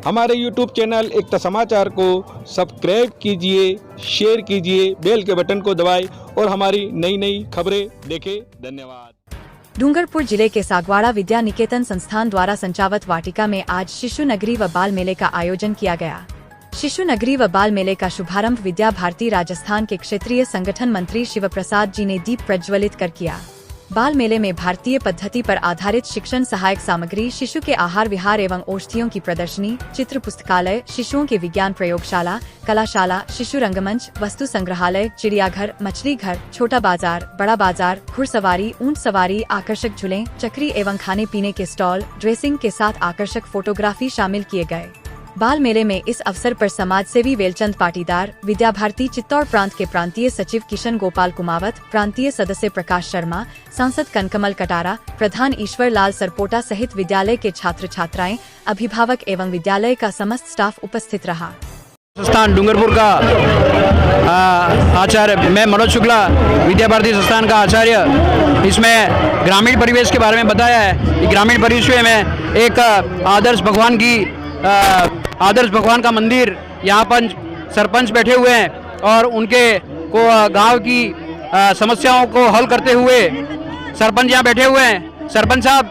हमारे YouTube channel एकता समाचार को सब्सक्राइब कीजिए, शेयर कीजिए, बेल के बटन को दबाएं और हमारी नई नई खबरें देखें। धन्यवाद। डूंगरपुर जिले के सागवाड़ा विद्या निकेतन संस्थान द्वारा संचावत वाटिका में आज शिशु नगरी व बाल मेले का आयोजन किया गया। शिशु नगरी व बाल मेले का शुभारंभ विद्या भारती राजस्थान के क्षेत्रीय संगठन मंत्री शिव प्रसाद जी ने दीप प्रज्वलित कर किया। बाल मेले में भारतीय पद्धति पर आधारित शिक्षण सहायक सामग्री, शिशु के आहार विहार एवं औषधियों की प्रदर्शनी, चित्र पुस्तकालय, शिशुओं के विज्ञान प्रयोगशाला, कलाशाला, शिशु रंगमंच, वस्तु संग्रहालय, चिड़ियाघर, मछली घर, छोटा बाजार, बड़ा बाजार, घुड़सवारी, ऊंट सवारी, आकर्षक झूले, चक्री एवं खाने पीने के स्टॉल, ड्रेसिंग के साथ आकर्षक फोटोग्राफी शामिल किए गए। बाल मेले में इस अवसर पर समाज सेवी वेलचंद पाटीदार, विद्या भारती चित्तौड़ प्रांत के प्रांतीय सचिव किशन गोपाल कुमावत, प्रांतीय सदस्य प्रकाश शर्मा, सांसद कनकमल कटारा, प्रधान ईश्वर लाल सरपोटा सहित विद्यालय के छात्र छात्राएं, अभिभावक एवं विद्यालय का समस्त स्टाफ उपस्थित रहा। संस्थान डूंगरपुर का आचार्य, मैं मनोज शुक्ला, विद्या भारती संस्थान का आचार्य, इसमें ग्रामीण परिवेश के बारे में बताया है कि ग्रामीण परिवेश में एक आदर्श भगवान का मंदिर, यहाँ पर सरपंच बैठे हुए हैं और उनके को गांव की समस्याओं को हल करते हुए सरपंच यहाँ बैठे हुए हैं, सरपंच साहब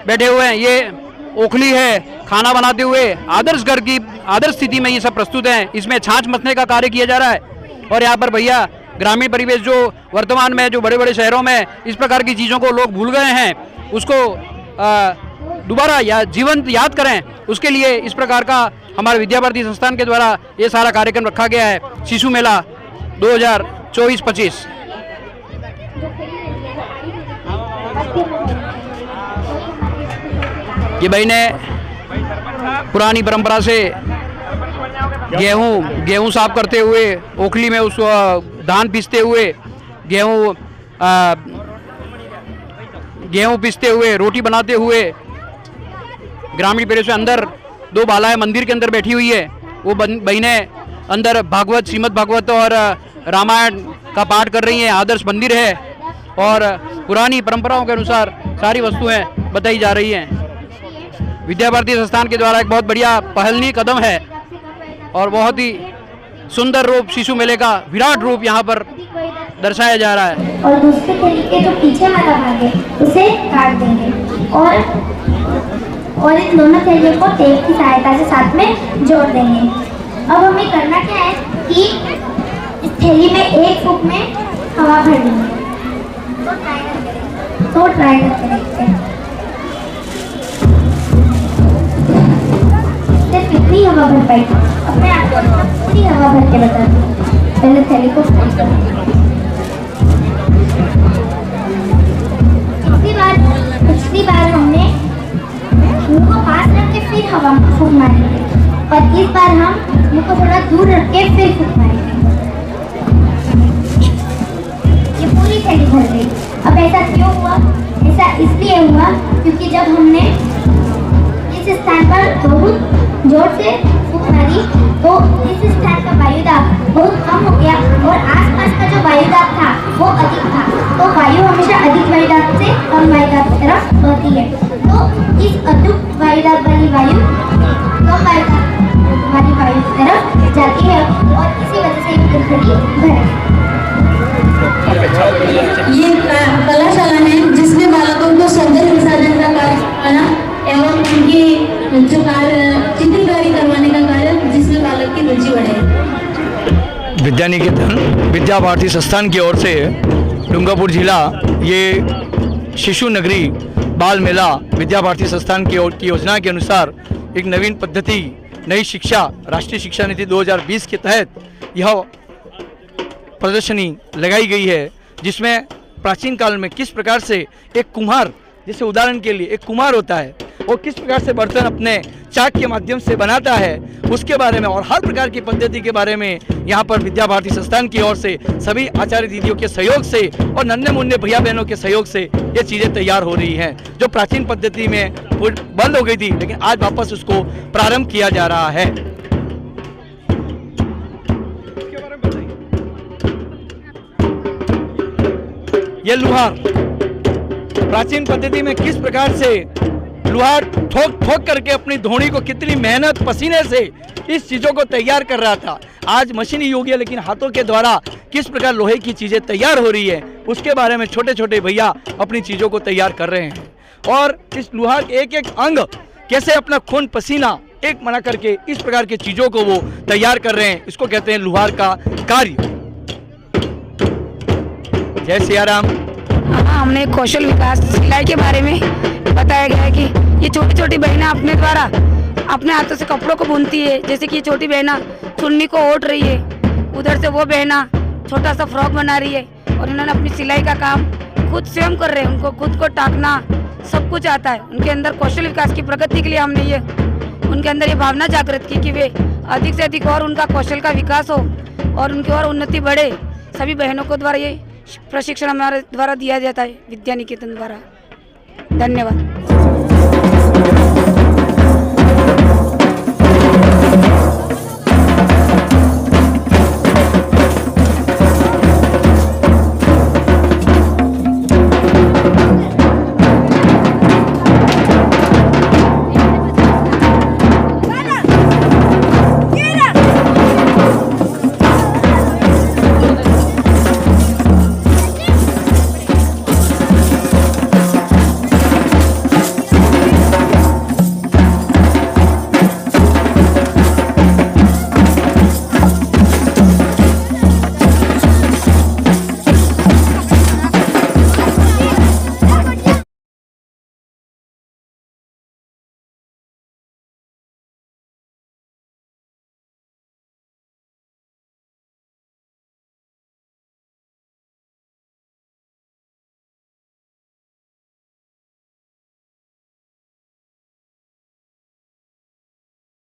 बैठे हुए हैं। ये ओखली है, खाना बनाते हुए आदर्श घर की आदर्श स्थिति में ये सब प्रस्तुत हैं। इसमें छाछ मथने का कार्य किया जा रहा है और यहाँ पर भैया ग्रामीण परिवेश जो वर्तमान में जो बड़े बड़े शहरों में इस प्रकार की चीज़ों को लोग भूल गए हैं, उसको दोबारा या जीवंत याद करें, उसके लिए इस प्रकार का हमारे विद्या भारती संस्थान के द्वारा ये सारा कार्यक्रम रखा गया है। शिशु मेला 2024-25। ये भाई ने पुरानी परंपरा से गेहूं साफ करते हुए, ओखली में उस धान पीसते हुए, गेहूं पीसते हुए, रोटी बनाते हुए, ग्रामीण परिवेश में अंदर दो बालाएं मंदिर के अंदर बैठी हुई है। वो बहनें अंदर भागवत, श्रीमद् भागवत और रामायण का पाठ कर रही हैं। आदर्श मंदिर है और पुरानी परंपराओं के अनुसार सारी वस्तुएं बताई जा रही हैं। विद्या भारती संस्थान के द्वारा एक बहुत बढ़िया पहलनी कदम है और बहुत ही सुंदर रूप शिशु मेले का विराट रूप यहाँ पर दर्शाया जा रहा है। और दूसरे तरीके जो पीछे वाला भाग है उसे काट देंगे और इन दोनों थैलियों को टेप की सहायता से साथ में जोड़ देंगे। अब हमें करना क्या है कि इस थैली में एक फूंक में हवा भर देंगे। तो ट्राई करके देखते हैं सिर्फ कितनी हवा भर पाई। अब मैं आपको पूरी हवा भर के बताती हूँ। पहले थैली को पिछली बार हमने मुंह को पास रख के फिर हवा फूंक मारेंगे और इस बार हम मुंह को थोड़ा दूर रख के फिर फूंक मारेंगे। ये पूरी थैली भर गई। अब ऐसा क्यों हुआ? ऐसा इसलिए हुआ क्योंकि जब हमने इस स्थान पर बहुत जोर से फूंक मारी तो इस स्थान का वायुदाब बहुत कम हो गया और आसपास का जो वायुदाब था वो अधिक था। तो वायु हमेशा अधिक वायुदाब से कम वायुदाब की तरफ बहती है। तो इस अधिक वायुदाब वाली वायु कम वायुदाब वाली वायु की तरफ जाती है और इसी वजह से ये थैली ये कलाशाला है जिसमें बालकों को सौंदर्य विसर्जन का कार्य करना एवं उनकी जो चित्रकारी करवाने का कार्य जिसमें बालक की रुचि बढ़े। विद्या निकेतन विद्या भारती संस्थान की ओर से डूंगरपुर जिला ये शिशु नगरी बाल मेला विद्या भारती संस्थान की योजना के अनुसार एक नवीन पद्धति, नई शिक्षा, राष्ट्रीय शिक्षा नीति 2020 के तहत यह प्रदर्शनी लगाई गई है, जिसमें प्राचीन काल में किस प्रकार से एक कुम्हार, जैसे उदाहरण के लिए एक कुम्हार होता है, वो किस प्रकार से बर्तन अपने चाक के माध्यम से बनाता है, उसके बारे में और हर प्रकार की पद्धति के बारे में यहाँ पर विद्या भारती संस्थान की ओर से सभी आचार्य दीदियों के सहयोग से और नन्हे मुन्ने भैया बहनों के सहयोग से ये चीज़ें तैयार हो रही हैं, जो प्राचीन पद्धति में बंद हो गई थी, लेकिन आज वापस उसको प्रारंभ किया जा रहा है। ये लुहार प्राचीन पद्धति में किस प्रकार से लोहार ठोक ठोक करके अपनी धोनी को कितनी मेहनत पसीने से इस चीज़ों को तैयार कर रहा था। आज मशीनी युग है, लेकिन हाथों के द्वारा किस प्रकार लोहे की चीज़ें तैयार हो रही है उसके बारे में छोटे छोटे भैया अपनी चीज़ों को तैयार कर रहे हैं। और इस लोहार के एक एक अंग कैसे अपना खून पसीना एक मना करके इस प्रकार की चीज़ों को वो तैयार कर रहे हैं, इसको कहते हैं लोहार का कार्य। जय सिया राम। हाँ, हमने कौशल विकास सिलाई के बारे में बताया गया है कि ये छोटी छोटी बहनें अपने द्वारा अपने हाथों से कपड़ों को बुनती है। जैसे कि ये छोटी बहना चुन्नी को ओढ़ रही है, उधर से वो बहना छोटा सा फ्रॉक बना रही है और इन्होंने अपनी सिलाई का काम खुद स्वयं कर रहे हैं। उनको खुद को टाकना सब कुछ आता है। उनके अंदर कौशल विकास की प्रगति के लिए हमने ये उनके अंदर ये भावना जागृत की कि वे अधिक से अधिक और उनका कौशल का विकास हो और उनकी और उन्नति बढ़े। सभी बहनों को द्वारा ये प्रशिक्षण हमारे द्वारा दिया जाता है विद्या निकेतन द्वारा। धन्यवाद।